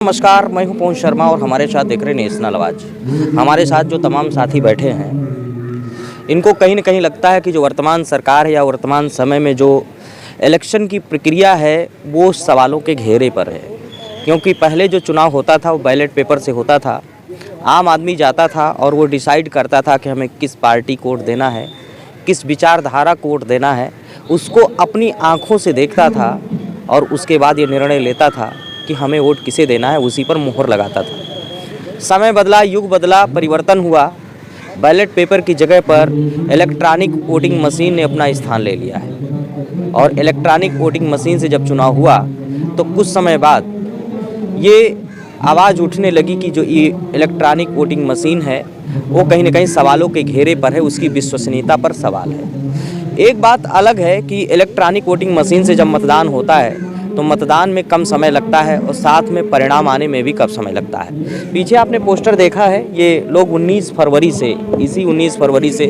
नमस्कार, मैं हूं पवन शर्मा और हमारे साथ देख रहे नेशनल आवाज़। हमारे साथ जो तमाम साथी बैठे हैं, इनको कहीं न कहीं लगता है कि जो वर्तमान सरकार है या वर्तमान समय में जो इलेक्शन की प्रक्रिया है, वो सवालों के घेरे पर है। क्योंकि पहले जो चुनाव होता था वो बैलेट पेपर से होता था। आम आदमी जाता था और वो डिसाइड करता था कि हमें किस पार्टी को वोट देना है, किस विचारधारा को वोट देना है। उसको अपनी आँखों से देखता था और उसके बाद ये निर्णय लेता था कि हमें वोट किसे देना है, उसी पर मुहर लगाता था। समय बदला, युग बदला, परिवर्तन हुआ। बैलेट पेपर की जगह पर इलेक्ट्रॉनिक वोटिंग मशीन ने अपना स्थान ले लिया है और इलेक्ट्रॉनिक वोटिंग मशीन से जब चुनाव हुआ तो कुछ समय बाद ये आवाज़ उठने लगी कि जो ये इलेक्ट्रॉनिक वोटिंग मशीन है वो कहीं न कहीं सवालों के घेरे पर है, उसकी विश्वसनीयता पर सवाल है। एक बात अलग है कि इलेक्ट्रॉनिक वोटिंग मशीन से जब मतदान होता है तो मतदान में कम समय लगता है और साथ में परिणाम आने में भी कम समय लगता है। पीछे आपने पोस्टर देखा है, ये लोग 19 फरवरी से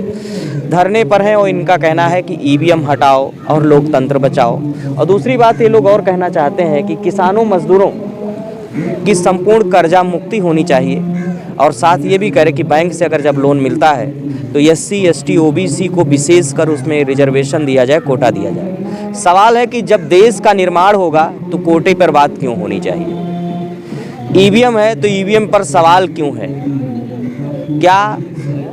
धरने पर हैं और इनका कहना है कि ईवीएम हटाओ और लोकतंत्र बचाओ। और दूसरी बात ये लोग और कहना चाहते हैं कि किसानों मजदूरों की संपूर्ण कर्जा मुक्ति होनी चाहिए और साथ ये भी कह रहे कि बैंक से अगर जब लोन मिलता है तो SC, ST, OBC को विशेष कर उसमें रिजर्वेशन दिया जाए, कोटा दिया जाए। सवाल है कि जब देश का निर्माण होगा तो कोटे पर बात क्यों होनी चाहिए? ईवीएम है तो ईवीएम पर सवाल क्यों है? क्या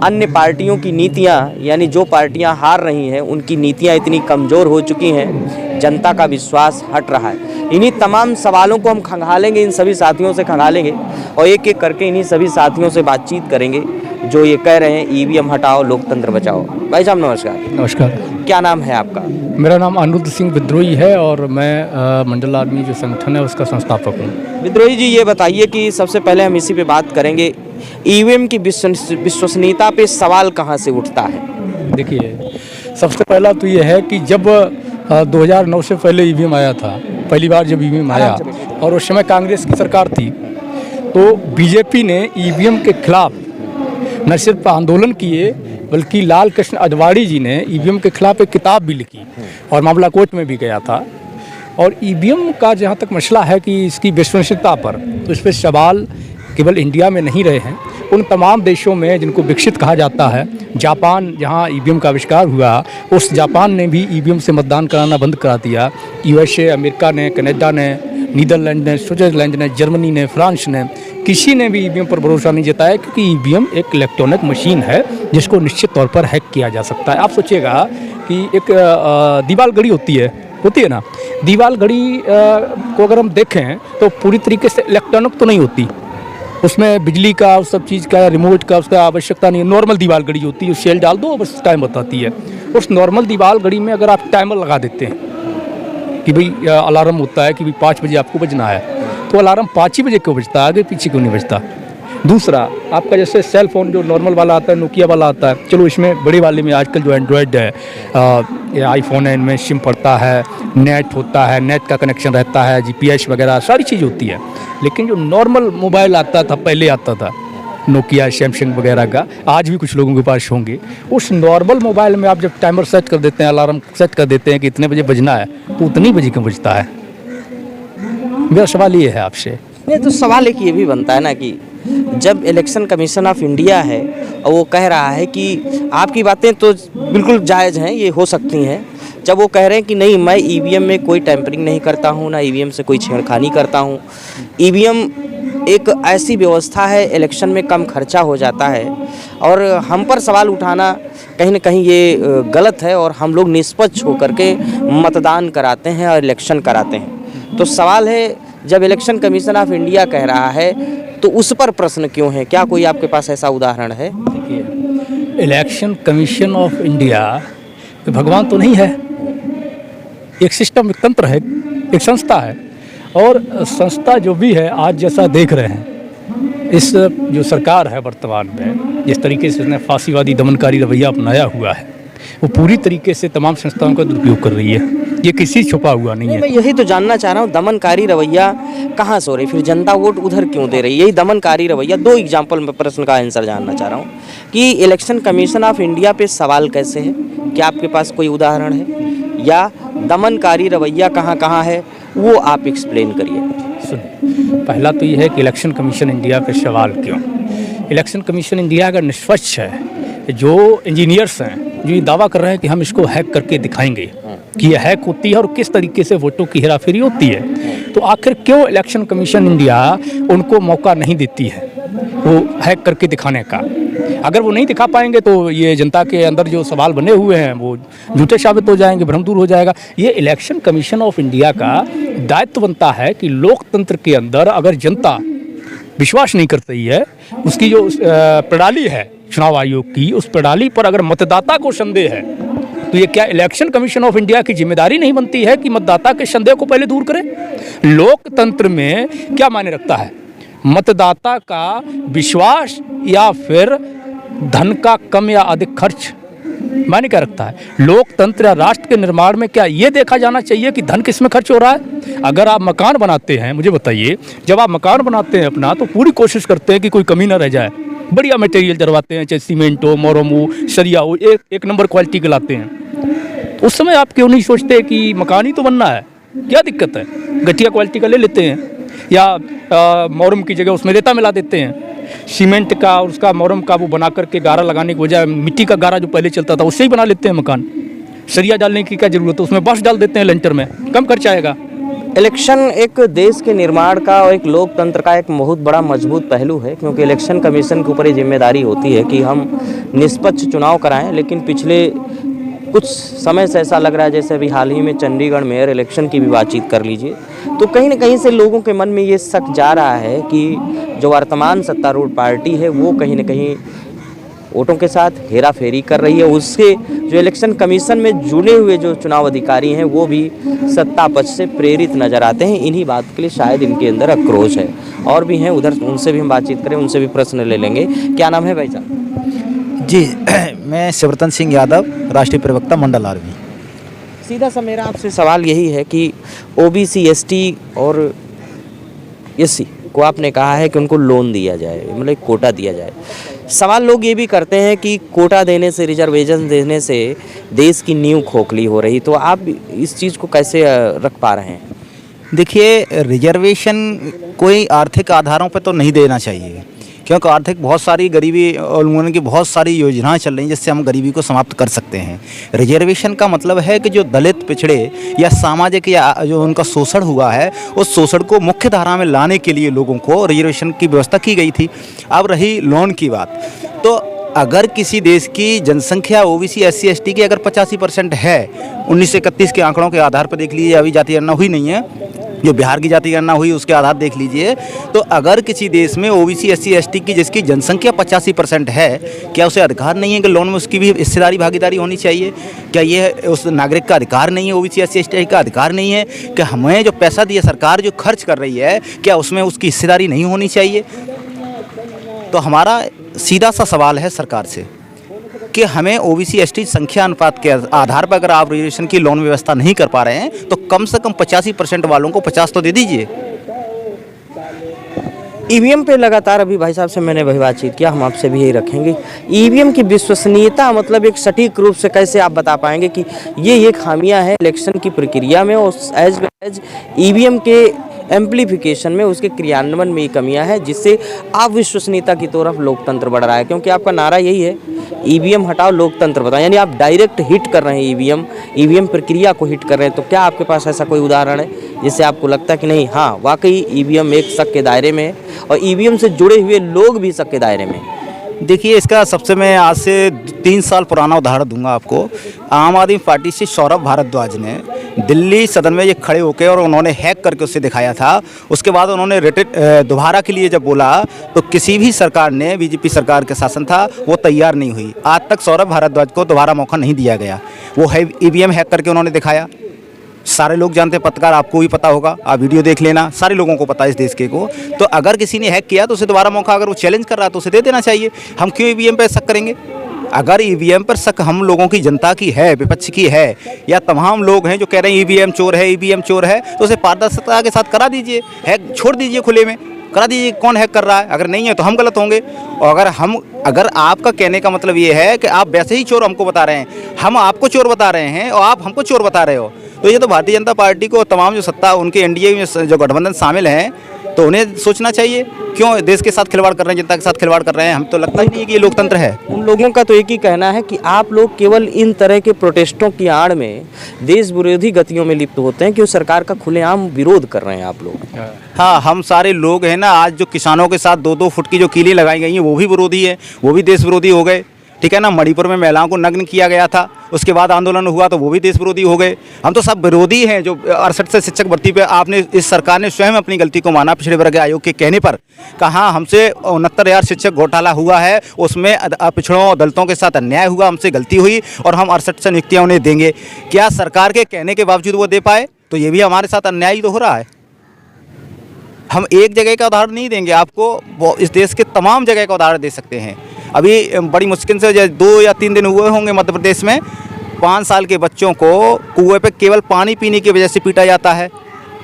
अन्य पार्टियों की नीतियां, यानी जो पार्टियां हार रही हैं उनकी नीतियां इतनी कमज़ोर हो चुकी हैं, जनता का विश्वास हट रहा है? इन्हीं तमाम सवालों को हम खंगालेंगे, इन सभी साथियों से खंगालेंगे और एक एक करके इन्हीं सभी साथियों से बातचीत करेंगे जो ये कह रहे हैं ईवीएम हटाओ, लोकतंत्र बचाओ। भाई साहब नमस्कार। नमस्कार। क्या नाम है आपका? मेरा नाम अनिरुद्ध सिंह विद्रोही है और मैं मंडल आर्मी जो संगठन है उसका संस्थापक हूँ। विद्रोही जी, ये बताइए कि सबसे पहले हम इसी पे बात करेंगे, ईवीएम की विश्वसनीयता पे सवाल कहाँ से उठता है? देखिए, सबसे पहला तो ये है कि जब 2009 से पहले ईवीएम आया था, पहली बार जब ईवीएम आया और उस समय कांग्रेस की सरकार थी, तो बीजेपी ने ईवीएम के खिलाफ न सिर्फ आंदोलन किए बल्कि लाल कृष्ण अडवाणी जी ने ईवीएम के खिलाफ एक किताब भी लिखी और मामला कोर्ट में भी गया था। और ईवीएम का जहाँ तक मसला है कि इसकी विश्वसनीयता पर, तो इस पर सवाल केवल इंडिया में नहीं रहे हैं, उन तमाम देशों में जिनको विकसित कहा जाता है। जापान, जहाँ ईवीएम का आविष्कार हुआ, उस जापान ने भी ईवीएम से मतदान कराना बंद करा दिया। USA, अमेरिका ने, कनाडा ने, नीदरलैंड ने, स्विट्जरलैंड ने, जर्मनी ने, फ्रांस ने, किसी ने भी ईवीएम पर भरोसा नहीं जताया क्योंकि ईवीएम एक इलेक्ट्रॉनिक मशीन है जिसको निश्चित तौर पर हैक किया जा सकता है। आप सोचिएगा कि एक दीवार घड़ी होती है ना, दीवार घड़ी को अगर हम देखें तो पूरी तरीके से इलेक्ट्रॉनिक तो नहीं होती, उसमें बिजली का, उस सब चीज़ का, रिमोट का उसका आवश्यकता नहीं है। नॉर्मल दीवार घड़ी होती है, सेल डाल दो बस टाइम बताती है। उस नॉर्मल दीवार घड़ी में अगर आप टाइमर लगा देते हैं कि भाई अलार्म होता है कि भाई 5 बजे आपको बजना है, तो अलार्म 5 ही बजे क्यों बजता है, आगे पीछे क्यों नहीं बजता? दूसरा, आपका जैसे सेल फ़ोन जो नॉर्मल वाला आता है, नोकिया वाला आता है, चलो इसमें बड़े वाले में आजकल जो एंड्रॉयड है, आईफोन है, इनमें सिम पड़ता है, नेट होता है, नेट का कनेक्शन रहता है, GPS वगैरह सारी चीज़ होती है। लेकिन जो नॉर्मल मोबाइल आता था, पहले आता था नोकिया, सैमसंग वगैरह का, आज भी कुछ लोगों के पास होंगे, उस नॉर्मल मोबाइल में आप जब टाइमर सेट कर देते हैं, अलार्म सेट कर देते हैं कि इतने बजे बजना है, तो उतनी बजे क्यों बजता है? मेरा सवाल ये है आपसे। नहीं तो सवाल एक ये भी बनता है ना कि जब इलेक्शन कमीशन ऑफ इंडिया है और वो कह रहा है कि आपकी बातें तो बिल्कुल जायज़ हैं, ये हो सकती हैं, जब वो कह रहे हैं कि नहीं, मैं ईवीएम में कोई टैंपरिंग नहीं करता हूँ, ना ईवीएम से कोई छेड़खानी करता हूँ, ईवीएम एक ऐसी व्यवस्था है, इलेक्शन में कम खर्चा हो जाता है और हम पर सवाल उठाना कहीं ना कहीं ये गलत है और हम लोग निष्पक्ष होकर के मतदान कराते हैं और इलेक्शन कराते हैं। तो सवाल है, जब इलेक्शन कमीशन ऑफ इंडिया कह रहा है तो उस पर प्रश्न क्यों है? क्या कोई आपके पास ऐसा उदाहरण है? देखिए, इलेक्शन कमीशन ऑफ इंडिया भगवान तो नहीं है, एक सिस्टम, एक तंत्र है, एक संस्था है। और संस्था जो भी है, आज जैसा देख रहे हैं, इस जो सरकार है वर्तमान में, जिस तरीके से उसने फांसीवादी दमनकारी रवैया अपनाया हुआ है, वो पूरी तरीके से तमाम संस्थाओं का दुरुपयोग कर रही है। ये किसी छुपा हुआ नहीं है। मैं यही तो जानना चाह रहा हूँ, दमनकारी रवैया कहाँ से हो रही, फिर जनता वोट उधर क्यों दे रही है? यही दमनकारी रवैया, 2 एग्जाम्पल में प्रश्न का आंसर जानना चाह रहा हूँ कि इलेक्शन कमीशन ऑफ इंडिया पे सवाल कैसे है? क्या आपके पास कोई उदाहरण है? या दमनकारी रवैया कहाँ कहाँ है, वो आप एक्सप्लेन करिए। सुनिए, पहला तो ये है कि इलेक्शन कमीशन इंडिया पे सवाल क्यों। इलेक्शन कमीशन इंडिया अगर निष्पक्ष है, जो इंजीनियर्स हैं जो ये दावा कर रहे हैं कि हम इसको हैक करके दिखाएंगे कि ये हैक होती है और किस तरीके से वोटों की हेराफेरी होती है, तो आखिर क्यों इलेक्शन कमीशन इंडिया उनको मौका नहीं देती है वो हैक करके दिखाने का। अगर वो नहीं दिखा पाएंगे तो ये जनता के अंदर जो सवाल बने हुए हैं वो झूठे साबित हो जाएंगे, भ्रम दूर हो जाएगा। ये इलेक्शन कमीशन ऑफ इंडिया का दायित्व बनता है कि लोकतंत्र के अंदर अगर जनता विश्वास नहीं कर रही है, उसकी जो प्रणाली है चुनाव आयोग की, उस प्रणाली पर अगर मतदाता को संदेह है, तो ये क्या इलेक्शन कमीशन ऑफ इंडिया की जिम्मेदारी नहीं बनती है कि मतदाता के संदेह को पहले दूर करे। लोकतंत्र में क्या मायने रखता है, मतदाता का विश्वास या फिर धन का कम या अधिक खर्च मायने क्या रखता है। लोकतंत्र या राष्ट्र के निर्माण में क्या ये देखा जाना चाहिए कि धन किस में खर्च हो रहा है। अगर आप मकान बनाते हैं, मुझे बताइए, जब आप मकान बनाते हैं अपना, तो पूरी कोशिश करते हैं कि कोई कमी ना रह जाए, बढ़िया मटेरियल डलवाते हैं, चाहे सीमेंट हो, मोरम हो, सरिया हो, एक नंबर क्वालिटी के लाते हैं। उस समय आप क्यों नहीं सोचते कि मकान ही तो बनना है, क्या दिक्कत है, घटिया क्वालिटी का ले लेते हैं, या मोरम की जगह उसमें रेता मिला देते हैं। सीमेंट का और उसका मोरम का वो बना करके गारा लगाने की बजाय मिट्टी का गारा जो पहले चलता था उससे ही बना लेते हैं मकान। सरिया डालने की क्या जरूरत है, उसमें बांस डाल देते हैं लेंटर में, कम खर्च आएगा। इलेक्शन एक देश के निर्माण का और एक लोकतंत्र का एक बहुत बड़ा मजबूत पहलू है, क्योंकि इलेक्शन कमीशन के ऊपर ये जिम्मेदारी होती है कि हम निष्पक्ष चुनाव कराएं। लेकिन पिछले कुछ समय से ऐसा लग रहा है जैसे अभी हाल ही में चंडीगढ़ मेयर इलेक्शन की भी बातचीत कर लीजिए, तो कहीं ना कहीं से लोगों के मन में ये शक जा रहा है कि जो वर्तमान सत्तारूढ़ पार्टी है वो कहीं ना कहीं वोटों के साथ हेरा फेरी कर रही है। उसके जो इलेक्शन कमीशन में जुड़े हुए जो चुनाव अधिकारी हैं वो भी सत्ता पक्ष से प्रेरित नजर आते हैं। इन्हीं बात के लिए शायद इनके अंदर आक्रोश है। और भी हैं उधर, उनसे भी हम बातचीत करें, उनसे भी प्रश्न ले लेंगे। क्या नाम है भाई साहब? जी, मैं शिवरतन सिंह यादव, राष्ट्रीय प्रवक्ता मंडल आर्मी। सीधा सा मेरा आपसे सवाल यही है कि ओबीसी, एसटी और एससी को आपने कहा है कि उनको लोन दिया जाए, मतलब कोटा दिया जाए। सवाल लोग ये भी करते हैं कि कोटा देने से, रिजर्वेशन देने से देश की नींव खोखली हो रही, तो आप इस चीज़ को कैसे रख पा रहे हैं? देखिए, रिजर्वेशन कोई आर्थिक आधारों पर तो नहीं देना चाहिए, क्योंकि आर्थिक बहुत सारी गरीबी उन्मूलन की बहुत सारी योजनाएं चल रही हैं जिससे हम गरीबी को समाप्त कर सकते हैं। रिजर्वेशन का मतलब है कि जो दलित, पिछड़े या सामाजिक या जो उनका शोषण हुआ है, उस शोषण को मुख्य धारा में लाने के लिए लोगों को रिजर्वेशन की व्यवस्था की गई थी। अब रही लोन की बात, तो अगर किसी देश की जनसंख्या ओबीसी, एससी, एसटी की अगर 85% है, 1931 के आंकड़ों के आधार पर देख लीजिए, अभी जाति गणना हुई नहीं है, जो बिहार की जाति गणना हुई उसके आधार देख लीजिए, तो अगर किसी देश में ओबीसी, एससी, एसटी की जिसकी जनसंख्या 85% है, क्या उसे अधिकार नहीं है कि लोन में उसकी भी हिस्सेदारी, भागीदारी होनी चाहिए? क्या ये उस नागरिक का अधिकार नहीं है? ओबीसी, एससी, एसटी का अधिकार नहीं है कि हमें जो पैसा दिया सरकार जो खर्च कर रही है, क्या उसमें उसकी हिस्सेदारी नहीं होनी चाहिए? तो हमारा सीधा सा सवाल है सरकार से कि हमें ओबीसी, एसटी संख्या अनुपात के आधार पर अगर आप रिजर्वेशन की लोन व्यवस्था नहीं कर पा रहे हैं, तो कम से कम 85% वालों को 50 तो दे दीजिए। ईवीएम पे लगातार अभी भाई साहब से मैंने वही बातचीत किया, हम आपसे भी यही रखेंगे। ईवीएम की विश्वसनीयता, मतलब एक सटीक रूप से कैसे आप बता पाएंगे कि ये खामियां हैं इलेक्शन की प्रक्रिया में, और एज वेल एज ईवीएम के एम्प्लीफिकेशन में, उसके क्रियान्वयन में ये कमियां हैं, जिससे अविश्वसनीयता की तरफ लोकतंत्र बढ़ रहा है? क्योंकि आपका नारा यही है, ईवीएम हटाओ लोकतंत्र बताओ, यानी आप डायरेक्ट हिट कर रहे हैं ईवीएम प्रक्रिया को हिट कर रहे हैं। तो क्या आपके पास ऐसा कोई उदाहरण है जिससे आपको लगता है कि नहीं, हाँ वाकई ईवीएम एक शक के दायरे में है और ईवीएम से जुड़े हुए लोग भी शक के दायरे में? देखिए, इसका सबसे मैं आज से 3 साल पुराना उदाहरण दूंगा आपको। आम आदमी पार्टी से सौरभ भारद्वाज ने दिल्ली सदन में ये खड़े होकर और उन्होंने हैक करके उससे दिखाया था। उसके बाद उन्होंने दोबारा के लिए जब बोला तो किसी भी सरकार ने, बीजेपी सरकार के शासन था, वो तैयार नहीं हुई। आज तक सौरभ भारद्वाज को दोबारा मौका नहीं दिया गया। वो है ईवीएम हैक करके उन्होंने दिखाया। सारे लोग जानते हैं, पत्रकार, आपको भी पता होगा, आप वीडियो देख लेना, सारे लोगों को पता है इस देश के को। तो अगर किसी ने हैक किया तो उसे दोबारा मौका, अगर वो चैलेंज कर रहा है तो उसे दे देना चाहिए। हम क्यों ईवीएम पर शक करेंगे? अगर ईवीएम पर शक हम लोगों की, जनता की है, विपक्ष की है, या तमाम लोग हैं जो कह रहे हैं ईवीएम चोर है, ईवीएम चोर है, तो उसे पारदर्शिता के साथ करा दीजिए, हैक छोड़ दीजिए, खुले में करा दीजिए। कौन हैक कर रहा है? अगर नहीं है तो हम गलत होंगे। और अगर आपका कहने का मतलब ये है कि आप वैसे ही चोर हमको बता रहे हैं, हम आपको चोर बता रहे हैं और आप हमको चोर बता रहे हो, तो ये तो भारतीय जनता पार्टी को तमाम जो सत्ता उनके एनडीए में जो गठबंधन शामिल हैं तो उन्हें सोचना चाहिए, क्यों देश के साथ खिलवाड़ कर रहे हैं, जनता के साथ खिलवाड़ कर रहे हैं। हम तो लगता ही नहीं है कि ये लोकतंत्र है। उन लोगों का तो एक ही कहना है कि आप लोग केवल इन तरह के प्रोटेस्टों की आड़ में देश विरोधी गतियों में लिप्त होते हैं कि उस सरकार का खुलेआम विरोध कर रहे हैं आप लोग। हाँ, हम सारे लोग हैं ना, आज जो किसानों के साथ 2-2 फुट की जो कीलें लगाई गई हैं वो भी विरोधी है, वो भी देश विरोधी हो गए। ठीक है ना, मणिपुर में महिलाओं को नग्न किया गया था, उसके बाद आंदोलन हुआ तो वो भी देश विरोधी हो गए। हम तो सब विरोधी हैं। जो 68 से शिक्षक भर्ती पे आपने इस सरकार ने स्वयं अपनी गलती को माना, पिछड़े वर्ग आयोग के कहने पर कहा हमसे 69,000 शिक्षक घोटाला हुआ है, उसमें पिछड़ों दलितों के साथ अन्याय हुआ, हमसे गलती हुई और हम 68 से नियुक्तियाँ उन्हें देंगे। क्या सरकार के कहने के बावजूद वो दे पाए? तो ये भी हमारे साथ अन्याय ही तो हो रहा है। हम एक जगह का उदाहरण नहीं देंगे आपको, वो इस देश के तमाम जगह का उदाहरण दे सकते हैं। अभी बड़ी मुश्किल से 2 या 3 दिन हुए होंगे मध्य प्रदेश में 5 साल के बच्चों को कुएं पे केवल पानी पीने की वजह से पीटा जाता है।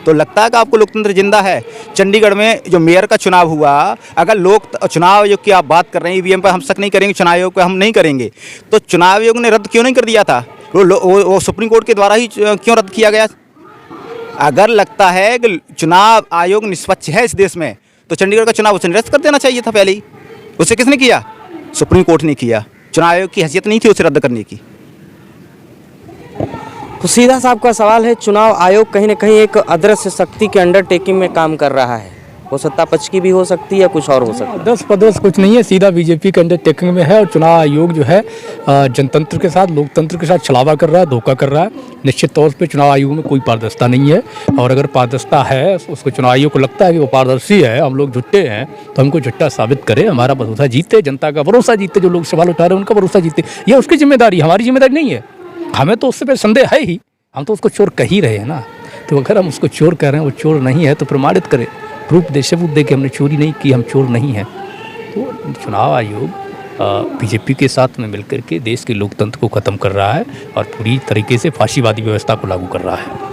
तो लगता है कि आपको लोकतंत्र जिंदा है? चंडीगढ़ में जो मेयर का चुनाव हुआ, अगर लोग चुनाव आयोग की आप बात कर रहे हैं, ईवीएम पर हम शक नहीं करेंगे, चुनाव आयोग पर हम नहीं करेंगे, तो चुनाव आयोग ने रद्द क्यों नहीं कर दिया था? वो सुप्रीम कोर्ट के द्वारा ही क्यों रद्द किया गया? अगर लगता है कि चुनाव आयोग निष्पक्ष है इस देश में, तो चंडीगढ़ का चुनाव उसे निरस्त कर देना चाहिए था पहले ही। उसे किसने किया? सुप्रीम कोर्ट ने किया। चुनाव आयोग की हैसियत नहीं थी उसे रद्द करने की। तो सीधा साहब का सवाल है, चुनाव आयोग कहीं ना कहीं एक अदृश्य शक्ति के अंडरटेकिंग में काम कर रहा है। वो सत्ता पक्ष की भी हो सकती है या कुछ और हो सकता है। 10 पदों कुछ नहीं है, सीधा बीजेपी के अंडरटेकिंग में है। और चुनाव आयोग जो है जनतंत्र के साथ, लोकतंत्र के साथ छलावा कर रहा है, धोखा कर रहा है। निश्चित तौर पे चुनाव आयोग में कोई पारदर्शिता नहीं है, और अगर पारदर्शिता है, उसको चुनाव आयोग को लगता है कि वो पारदर्शी है, हम लोग झुट्टे हैं, तो हमको झुट्टा साबित करे, हमारा भरोसा जीते, जनता का भरोसा जीते, जो लोग सवाल उठा रहे हैं उनका भरोसा जीते। ये उसकी जिम्मेदारी, हमारी जिम्मेदारी नहीं है। हमें तो उससे पे संदेह है ही, हम तो उसको चोर कह ही रहे हैं ना। तो अगर हम उसको चोर कह रहे हैं, वो चोर नहीं है, तो प्रमाणित करें, प्रूफ दे, सबूत दे कि हमने चोरी नहीं की, हम चोर नहीं हैं। तो चुनाव आयोग बीजेपी के साथ में मिलकर के देश के लोकतंत्र को ख़त्म कर रहा है और पूरी तरीके से फांसीवादी व्यवस्था को लागू कर रहा है।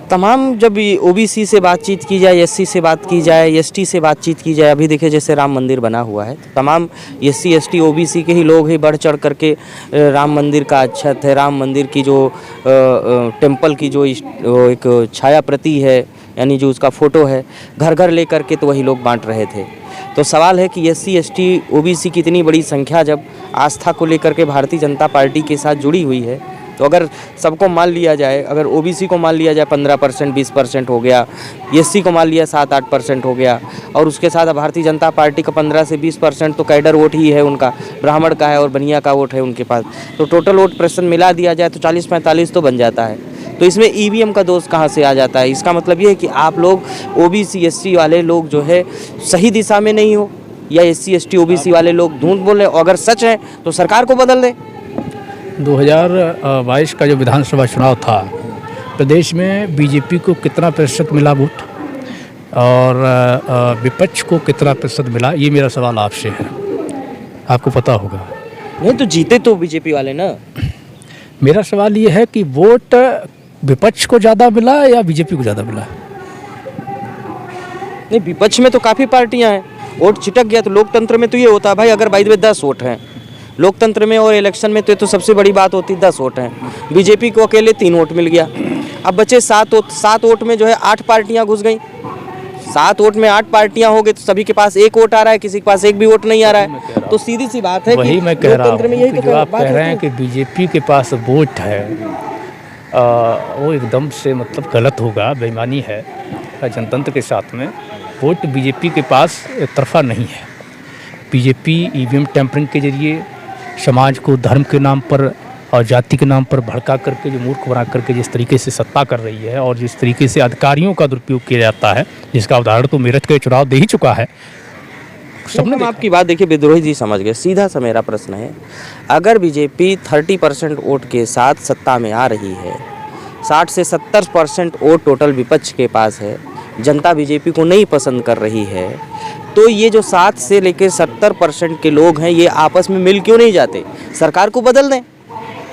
तमाम जब ओबीसी से बातचीत की जाए, एससी से बात की जाए, एसटी से बातचीत की जाए, अभी देखिए जैसे राम मंदिर बना हुआ है, तो तमाम एससी एसटी ओबीसी के ही लोग ही बढ़ चढ़ करके राम मंदिर का अच्छत है, राम मंदिर की जो टेम्पल की जो एक छाया प्रति है, यानी जो उसका फ़ोटो है, घर घर ले करके तो वही लोग बांट रहे थे। तो सवाल है कि एससी एसटी ओबीसी की इतनी बड़ी संख्या जब आस्था को लेकर के भारतीय जनता पार्टी के साथ जुड़ी हुई है, तो अगर सबको मान लिया जाए, अगर ओबीसी को मान लिया जाए 15%, 20% हो गया, एससी को मान लिया 7-8% हो गया, और उसके साथ भारतीय जनता पार्टी का 15 से 20% तो कैडर वोट ही है उनका, ब्राह्मण का है और बनिया का वोट है उनके पास, तो टोटल वोट पर्सन मिला दिया जाए तो 40-45 तो बन जाता है। तो इसमें ईवीएम का दोष कहाँ से आ जाता है? इसका मतलब ये है कि आप लोग ओबीसी एससी वाले लोग जो है सही दिशा में नहीं हो, या एससी एसटी ओबीसी वाले लोग झूठ बोल रहे, अगर सच है तो सरकार को बदल दे। 2022 का जो विधानसभा चुनाव था, प्रदेश में बीजेपी को कितना प्रतिशत मिला वोट और विपक्ष को कितना प्रतिशत मिला, ये मेरा सवाल आपसे है, आपको पता होगा। नहीं तो जीते तो बीजेपी वाले ना। मेरा सवाल ये है कि वोट विपक्ष को ज़्यादा मिला या बीजेपी को ज़्यादा मिला? नहीं, विपक्ष में तो काफ़ी पार्टियां हैं, वोट छिटक गया। तो लोकतंत्र में तो ये होता है भाई, अगर बाई 10 वोट हैं लोकतंत्र में और इलेक्शन में, तो सबसे बड़ी बात होती है 10 वोट हैं। बीजेपी को अकेले 3 वोट मिल गया, अब बचे 7 वोट। 7 वोट में जो है 8 पार्टियां घुस गई। 7 वोट में 8 पार्टियां हो गई, तो सभी के पास 1 वोट आ रहा है, किसी के पास 1 भी वोट नहीं आ रहा है। तो सीधी सी बात है, वही मैं कह रहा हूँ कि जो आप कह रहे हैं कि बीजेपी के पास वोट है, वो एकदम से मतलब गलत होगा, बेईमानी है। जनतंत्र के साथ में वोट बीजेपी के पास एक तरफा नहीं है। बीजेपी ईवीएम टैंपरिंग के जरिए समाज को धर्म के नाम पर और जाति के नाम पर भड़का करके, जो मूर्ख बना करके जिस तरीके से सत्ता कर रही है और जिस तरीके से अधिकारियों का दुरुपयोग किया जाता है, जिसका उदाहरण तो मेरठ के चुनाव दे ही चुका है। सबने आपकी बात देखिए, विद्रोही जी समझ गए। सीधा सा मेरा प्रश्न है, अगर बीजेपी 30% वोट के साथ सत्ता में आ रही है, 60 से 70% वोट टोटल विपक्ष के पास है, जनता बीजेपी को नहीं पसंद कर रही है, तो ये जो 7 से लेकर 70% के लोग हैं, ये आपस में मिल क्यों नहीं जाते? सरकार को बदल दें,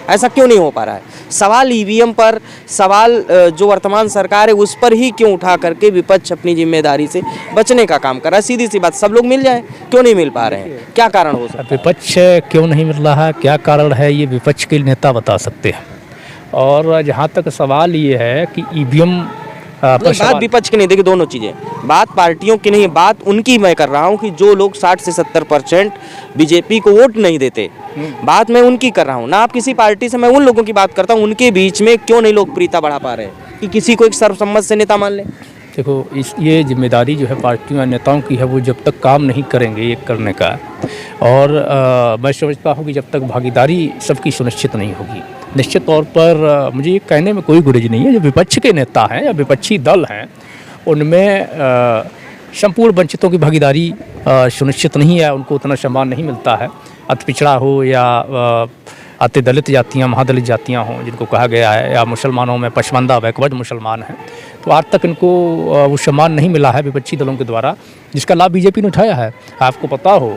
ऐसा क्यों नहीं हो पा रहा है? सवाल ईवीएम पर, सवाल जो वर्तमान सरकार है उस पर ही क्यों उठा करके विपक्ष अपनी जिम्मेदारी से बचने का काम कर रहा है? सीधी सी बात, सब लोग मिल जाएं, क्यों नहीं मिल पा रहे हैं? क्या कारण हो सकता है? विपक्ष क्यों नहीं मिल रहा है, क्या कारण है, ये विपक्ष के नेता बता सकते हैं। और जहाँ तक सवाल ये है कि ईवीएम बात विपक्ष की नहीं, देखिए दोनों चीज़ें, बात पार्टियों की नहीं, बात उनकी मैं कर रहा हूँ कि जो लोग 60 से 70% बीजेपी को वोट नहीं देते, बात मैं उनकी कर रहा हूँ ना। आप किसी पार्टी से, मैं उन लोगों की बात करता हूँ, उनके बीच में क्यों नहीं लोकप्रियता बढ़ा पा रहे हैं कि किसी को एक सर्वसम्मत से नेता मान लें। देखो, ये जिम्मेदारी जो है पार्टियों या नेताओं की है, वो जब तक काम नहीं करेंगे ये करने का, और मैं समझता हूँ कि जब तक भागीदारी सबकी सुनिश्चित नहीं होगी, निश्चित तौर पर मुझे ये कहने में कोई गुरेज नहीं है, जो विपक्ष के नेता हैं या विपक्षी दल हैं उनमें संपूर्ण वंचितों की भागीदारी सुनिश्चित नहीं है, उनको उतना सम्मान नहीं मिलता है। अति पिछड़ा हो या अति दलित जातियाँ, महादलित जातियाँ हों जिनको कहा गया है, या मुसलमानों में पसमानदा बैकवर्ड मुसलमान हैं, तो आज तक इनको वो सम्मान नहीं मिला है विपक्षी दलों के द्वारा, जिसका लाभ बीजेपी ने उठाया है। आपको पता हो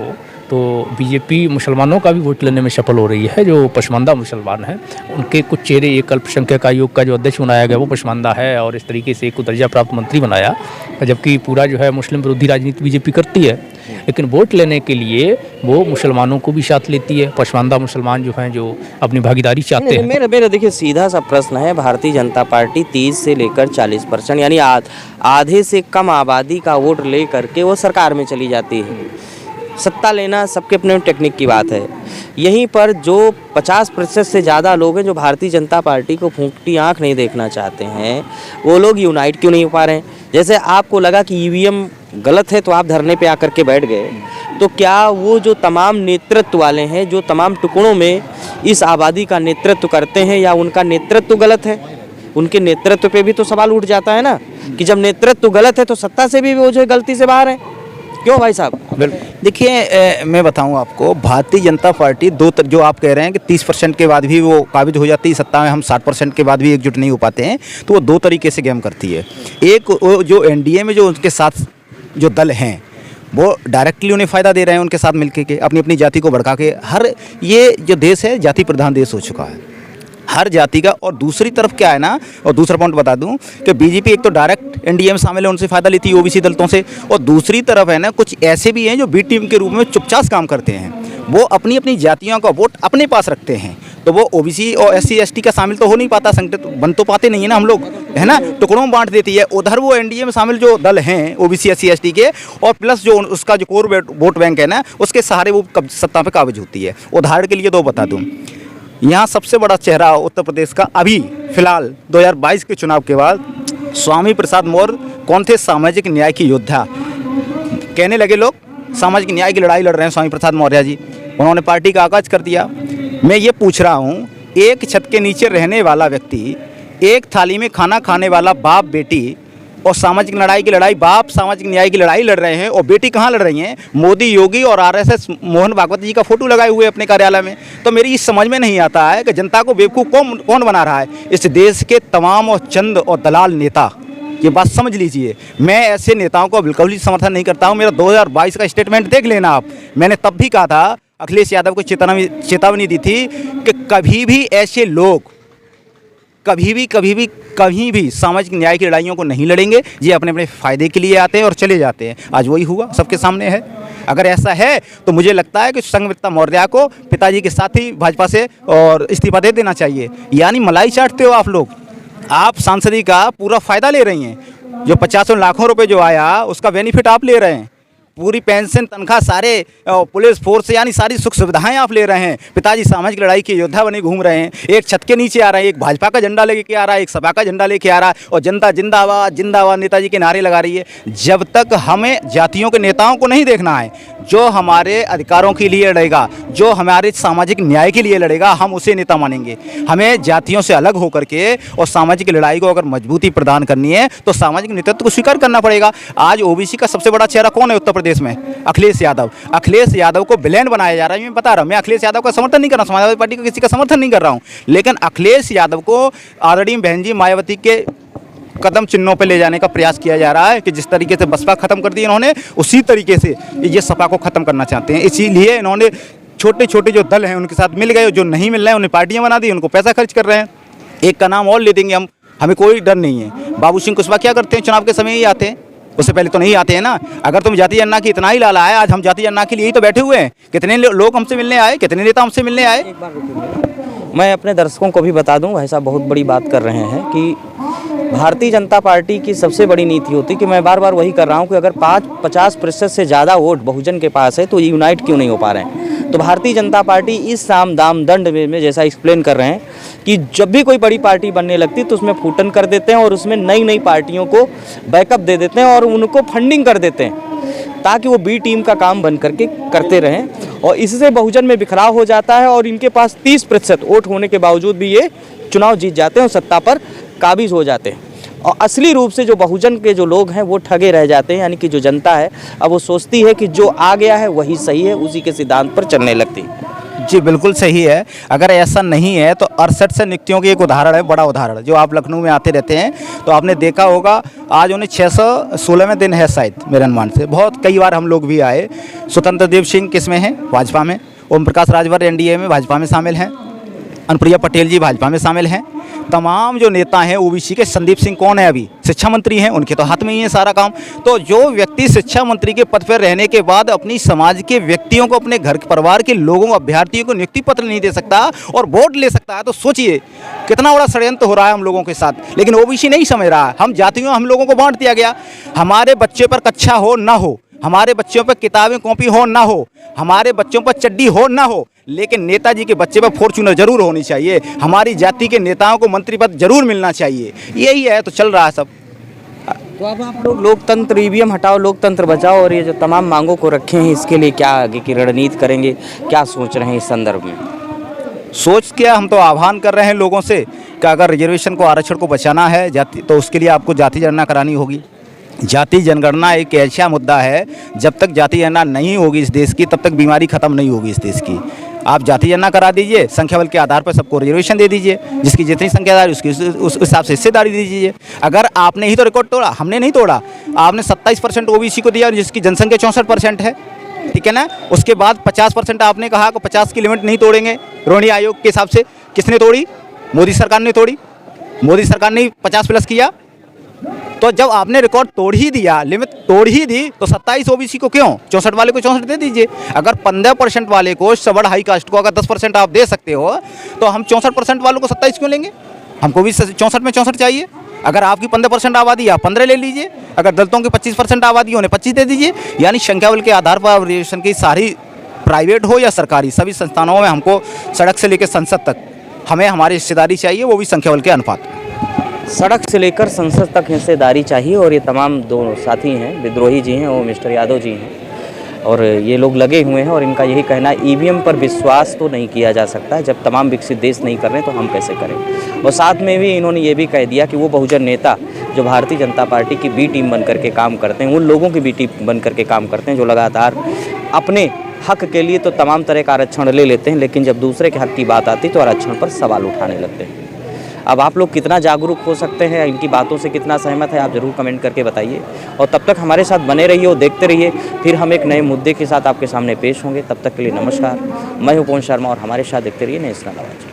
तो बीजेपी मुसलमानों का भी वोट लेने में सफल हो रही है। जो पसमानदा मुसलमान हैं उनके कुछ चेहरे, एक अल्पसंख्यक आयोग का जो अध्यक्ष बनाया गया वो पसमानदा है, और इस तरीके से एक को दर्जा प्राप्त मंत्री बनाया, जबकि पूरा जो है मुस्लिम विरोधी राजनीति बीजेपी करती है, लेकिन वोट लेने के लिए वो मुसलमानों को भी साथ लेती है। पसमानदा मुसलमान जो हैं, जो अपनी भागीदारी चाहते हैं। मेरा देखिए सीधा सा प्रश्न है, भारतीय जनता पार्टी 30 से लेकर 40% यानी आधे से कम आबादी का वोट ले करके वो सरकार में चली जाती है। सत्ता लेना सबके अपने टेक्निक की बात है। यहीं पर जो 50% से ज़्यादा लोग हैं जो भारतीय जनता पार्टी को फूंकती आंख नहीं देखना चाहते हैं, वो लोग यूनाइट क्यों नहीं हो पा रहे हैं। जैसे आपको लगा कि ईवीएम गलत है तो आप धरने पे आकर के बैठ गए, तो क्या वो जो तमाम नेतृत्व वाले हैं, जो तमाम टुकड़ों में इस आबादी का नेतृत्व करते हैं, या उनका नेतृत्व गलत है? उनके नेतृत्व पे भी तो सवाल उठ जाता है ना, कि जब नेतृत्व गलत है तो सत्ता से भी वो जो गलती से बाहर है। क्यों भाई साहब? देखिए, मैं बताऊं आपको, भारतीय जनता पार्टी जो आप कह रहे हैं कि 30% के बाद भी वो काबिज हो जाती है सत्ता में, हम 60% के बाद भी एकजुट नहीं हो पाते हैं, तो वो दो तरीके से गेम करती है। एक, जो एनडीए में जो उनके साथ जो दल हैं वो डायरेक्टली उन्हें फ़ायदा दे रहे हैं, उनके साथ मिलकर के अपनी अपनी जाति को भड़का के। ये जो देश है जाति प्रधान देश हो चुका है, हर जाति का। और दूसरी तरफ क्या है ना, और दूसरा पॉइंट बता दूं कि बीजेपी एक तो डायरेक्ट एनडीए में शामिल है, उनसे फ़ायदा लेती है ओबीसी दलों से, और दूसरी तरफ है ना कुछ ऐसे भी हैं जो बी टीम के रूप में चुपचाप काम करते हैं, वो अपनी अपनी जातियों का वोट अपने पास रखते हैं। तो वो ओबीसी और एससी एसटी का शामिल तो हो नहीं पाता, संगठित बन तो पाते नहीं है ना हम लोग, है ना, टुकड़ों में बांट देती है। उधर वो एनडीए में शामिल जो दल हैं ओबीसी एससी एसटी के, और प्लस जो उसका जो कोर वोट बैंक है ना, उसके सहारे वो सत्ता पे काबिज होती है। उदाहरण के लिए दो बता दूँ, यहाँ सबसे बड़ा चेहरा उत्तर प्रदेश का अभी फिलहाल 2022 के चुनाव के बाद स्वामी प्रसाद मौर्य कौन थे? सामाजिक न्याय की योद्धा कहने लगे लोग, सामाजिक न्याय की लड़ाई लड़ रहे हैं स्वामी प्रसाद मौर्य जी। उन्होंने पार्टी का आगाज कर दिया। मैं ये पूछ रहा हूँ, एक छत के नीचे रहने वाला व्यक्ति, एक थाली में खाना खाने वाला बाप बेटी, और सामाजिक लड़ाई की लड़ाई, बाप सामाजिक न्याय की लड़ाई लड़ रहे हैं, और बेटी कहाँ लड़ रही हैं? मोदी, योगी और आरएसएस मोहन भागवत जी का फोटो लगाए हुए अपने कार्यालय में। तो मेरी इस समझ में नहीं आता है कि जनता को बेवकूफ़ कौन बना रहा है? इस देश के तमाम और चंद और दलाल नेता, ये बात समझ लीजिए। मैं ऐसे नेताओं को बिल्कुल ही समर्थन नहीं करता हूँ। मेरा 2022 का स्टेटमेंट देख लेना आप, मैंने तब भी कहा था, अखिलेश यादव को चेतावनी दी थी कि कभी भी ऐसे लोग कभी भी सामाजिक न्याय की लड़ाइयों को नहीं लड़ेंगे। ये अपने अपने फ़ायदे के लिए आते हैं और चले जाते हैं। आज वही हुआ, सबके सामने है। अगर ऐसा है तो मुझे लगता है कि संघमित्रा मौर्य को पिताजी के साथ ही भाजपा से और इस्तीफा दे देना चाहिए। यानी मलाई चाटते हो आप लोग, आप सांसदी का पूरा फ़ायदा ले रही हैं। जो 50 लाखों रुपए जो आया उसका बेनिफिट आप ले रहे हैं, पूरी पेंशन, तनख्वाह, सारे पुलिस फोर्स यानी सारी सुख सुविधाएं आप ले रहे हैं। पिताजी सामाजिक लड़ाई के योद्धा बने घूम रहे हैं, एक छत के नीचे आ रहे हैं, एक भाजपा का झंडा लेके आ रहा है, एक सपा का झंडा लेके आ रहा है, और जनता जिंदाबाद जिंदाबाद नेताजी के नारे लगा रही है। जब तक हमें जातियों के नेताओं को नहीं देखना है, जो हमारे अधिकारों के लिए लड़ेगा, जो हमारे सामाजिक न्याय के लिए लड़ेगा, हम उसे नेता मानेंगे। हमें जातियों से अलग होकर के और सामाजिक लड़ाई को अगर मजबूती प्रदान करनी है तो सामाजिक नेतृत्व को स्वीकार करना पड़ेगा। आज ओबीसी का सबसे बड़ा चेहरा कौन है उत्तर प्रदेश में? अखिलेश यादव। अखिलेश यादव को विलेन बनाया जा रहा है। मैं बता रहा हूँ, मैं अखिलेश यादव का समर्थन नहीं कर रहा हूँ, समाजवादी पार्टी का किसी का समर्थन नहीं कर रहा हूँ, लेकिन अखिलेश यादव को ऑलरेडी बहन जी मायावती के कदम चिन्हों पे ले जाने का प्रयास किया जा रहा है कि जिस तरीके से बसपा खत्म कर दी इन्होंने, उसी तरीके से ये सपा को खत्म करना चाहते हैं। इसीलिए इन्होंने छोटे छोटे जो दल हैं उनके साथ मिल गए, जो नहीं मिल रहे हैं उन्हें पार्टियां बना दी, उनको पैसा खर्च कर रहे हैं। एक का नाम और ले देंगे हम, हमें कोई डर नहीं है। बाबू सिंह कुशवाहा क्या करते हैं? चुनाव के समय ही आते हैं, उससे पहले तो नहीं आते हैं ना। अगर तुम जाति जनना की इतना ही लाला है, आज हम जाति जनना के लिए ही तो बैठे हुए हैं। कितने लोग हमसे मिलने आए, कितने नेता हमसे मिलने आए। मैं अपने दर्शकों को भी बता दूं, भाई साहब बहुत बड़ी बात कर रहे हैं कि भारतीय जनता पार्टी की सबसे बड़ी नीति होती कि मैं बार बार वही कर रहा हूं कि अगर 50% से ज़्यादा वोट बहुजन के पास है तो यूनाइट क्यों नहीं हो पा रहे हैं। तो भारतीय जनता पार्टी इस साम दाम दंड में जैसा एक्सप्लेन कर रहे हैं कि जब भी कोई बड़ी पार्टी बनने लगती तो उसमें फूटन कर देते हैं और उसमें नई नई पार्टियों को बैकअप दे देते हैं और उनको फंडिंग कर देते हैं ताकि वो बी टीम का काम बन करके करते रहें, और इससे बहुजन में बिखराव हो जाता है और इनके पास 30% वोट होने के बावजूद भी ये चुनाव जीत जाते हैं और सत्ता पर काबिज हो जाते हैं। और असली रूप से जो बहुजन के जो लोग हैं वो ठगे रह जाते हैं, यानी कि जो जनता है अब वो सोचती है कि जो आ गया है वही सही है, उसी के सिद्धांत पर चलने लगती है। जी बिल्कुल सही है। अगर ऐसा नहीं है तो 68 से नियुक्तियों की एक उदाहरण है, बड़ा उदाहरण, जो आप लखनऊ में आते रहते हैं तो आपने देखा होगा। आज उन्हें 616वें दिन है शायद मेरे अनुमान से, बहुत कई बार हम लोग भी आए। स्वतंत्र देव सिंह किस में हैं? भाजपा में। ओम प्रकाश राजभर एनडीए में भाजपा में शामिल हैं। अनुप्रिया पटेल जी भाजपा में शामिल हैं। तमाम जो नेता हैं ओबीसी के, संदीप सिंह कौन है अभी, शिक्षा मंत्री हैं, उनके तो हाथ में ही है सारा काम। तो जो व्यक्ति शिक्षा मंत्री के पद पर रहने के बाद अपनी समाज के व्यक्तियों को, अपने घर परिवार के लोगों, अभ्यर्थियों को नियुक्ति पत्र नहीं दे सकता और वोट ले सकता है, तो सोचिए कितना बड़ा षड्यंत्र हो रहा है हम लोगों के साथ। लेकिन ओबीसी नहीं समझ रहा है। हम जातियों, हम लोगों को बांट दिया गया। हमारे बच्चे पर कक्षा हो ना हो, हमारे बच्चों पर किताबें कॉपी हो ना हो, हमारे बच्चों पर चड्डी हो ना हो, लेकिन नेताजी के बच्चे पर फॉर्च्यूनर जरूर होनी चाहिए। हमारी जाति के नेताओं को मंत्री पद जरूर मिलना चाहिए। यही है, तो चल रहा है सब। तो अब आप लोग लोकतंत्र, ईवीएम हटाओ लोकतंत्र बचाओ, और ये जो तमाम मांगों को रखे हैं इसके लिए क्या आगे की रणनीति करेंगे, क्या सोच रहे हैं इस संदर्भ में? सोच क्या, हम तो आह्वान कर रहे हैं लोगों से कि अगर रिजर्वेशन को, आरक्षण को बचाना है जाति, तो उसके लिए आपको जाति जनगणना करानी होगी। जाति जनगणना एक ऐसा मुद्दा है, जब तक जाति जनगणना नहीं होगी इस देश की, तब तक बीमारी खत्म नहीं होगी इस देश की। आप जाति जनगणना करा दीजिए, संख्या बल के आधार पर सबको रिजर्वेशन दे दीजिए, जिसकी जितनी संख्यादारी उसकी उस हिसाब से हिस्सेदारी दीजिए। अगर आपने ही तो रिकॉर्ड तोड़ा, हमने नहीं तोड़ा। आपने 27% ओबीसी को दिया जिसकी जनसंख्या 64% है, ठीक है ना। उसके बाद 50% आपने कहा कि 50 की लिमिट नहीं तोड़ेंगे रोहिणी आयोग के हिसाब से। किसने तोड़ी? मोदी सरकार ने तोड़ी। मोदी सरकार ने 50+ किया। तो जब आपने रिकॉर्ड तोड़ ही दिया, लिमिट तोड़ ही दी, तो 27 ओबीसी को क्यों, 64 वाले को 64 दे दीजिए। अगर 15% वाले को, सबड़ हाई कास्ट को अगर 10% आप दे सकते हो, तो हम 64% वालों को 27 क्यों लेंगे? हमको भी 64 में 64 चाहिए। अगर आपकी 15% आबादी, आप 15 ले लीजिए। अगर दलितों की 25% आबादी, उन्हें 25 दे दीजिए। यानी संख्या बल के आधार पर रिजर्वेशन की सारी, प्राइवेट हो या सरकारी, सभी संस्थानों में हमको सड़क से लेकर संसद तक हमें हमारी हिस्सेदारी चाहिए, वो भी संख्या बल के अनुपात में। सड़क से लेकर संसद तक हिस्सेदारी चाहिए। और ये तमाम दो साथी हैं, विद्रोही जी हैं, वो मिस्टर यादव जी हैं, और ये लोग लगे हुए हैं और इनका यही कहना है ईवीएम पर विश्वास तो नहीं किया जा सकता है। जब तमाम विकसित देश नहीं कर रहे तो हम कैसे करें। और साथ में भी इन्होंने ये भी कह दिया कि वो बहुजन नेता जो भारतीय जनता पार्टी की बी टीम बन करके काम करते हैं, उन लोगों की बी टीम बन करके काम करते हैं जो लगातार अपने हक के लिए तो तमाम तरह का आरक्षण ले लेते हैं, लेकिन जब दूसरे के हक की बात आती तो आरक्षण पर सवाल उठाने लगते हैं। अब आप लोग कितना जागरूक हो सकते हैं, इनकी बातों से कितना सहमत है, आप ज़रूर कमेंट करके बताइए। और तब तक हमारे साथ बने रहिए और देखते रहिए, फिर हम एक नए मुद्दे के साथ आपके सामने पेश होंगे। तब तक के लिए नमस्कार। मैं हूं पवन शर्मा और हमारे साथ देखते रहिए नेशनल आवाज़।